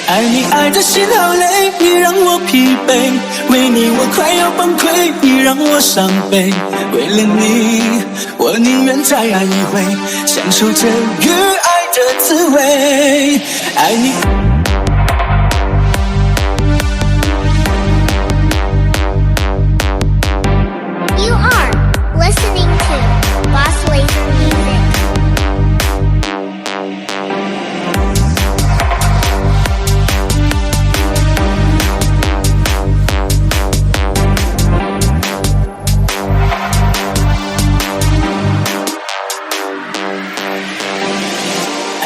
爱你爱的心好累，你让我疲惫，为你我快要崩溃，你让我伤悲。为了你，我宁愿再爱一回，享受这遇爱的滋味。爱你。You are listening to Boss Laser Music.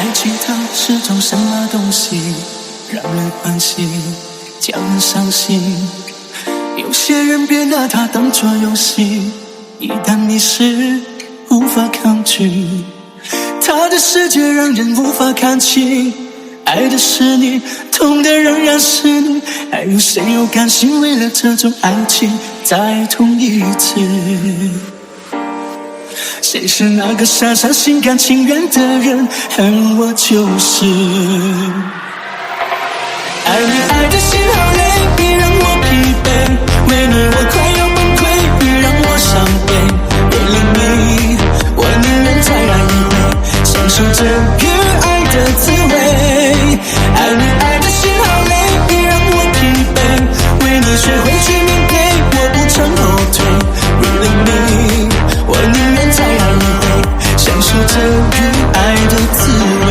爱情它是种什么东西，让人欢喜，叫人伤心。有些人别拿它当作游戏，一旦迷失，无法抗拒。他的世界让人无法看清，爱的是你，痛的仍然是你。还有谁有甘心为了这种爱情再痛一次？谁是那个傻傻心甘情愿的人？恨我就是爱你爱的心好累，你让我疲惫，为你我快要崩溃，你让我伤悲。为了你，我宁愿再爱一回，享受这遇爱的滋味。爱你爱的心好累，你让我疲惫，为你学会去面对，我不曾后退。为了你，我宁愿再爱一回，享受这遇爱的滋味。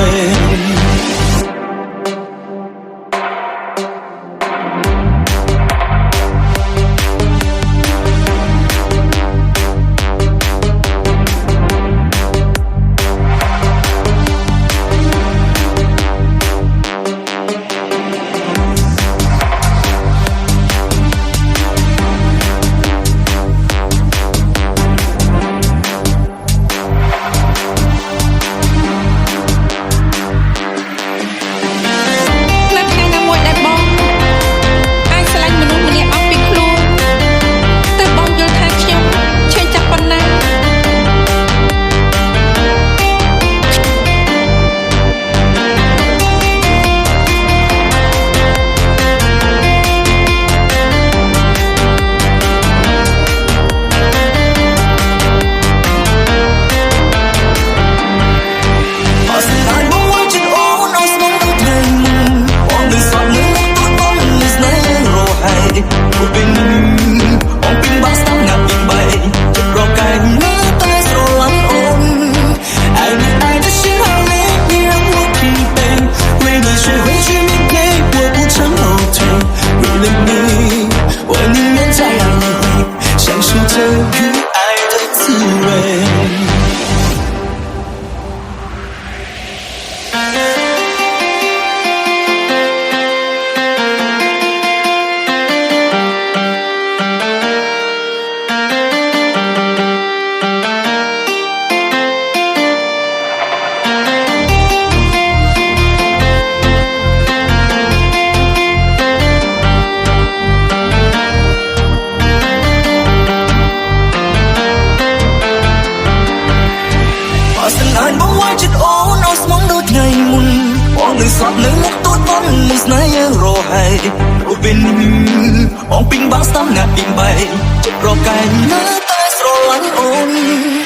Ong ping bang stam ngạt tìm bay, chụp rò cài nhớ tay sro lắng ôn.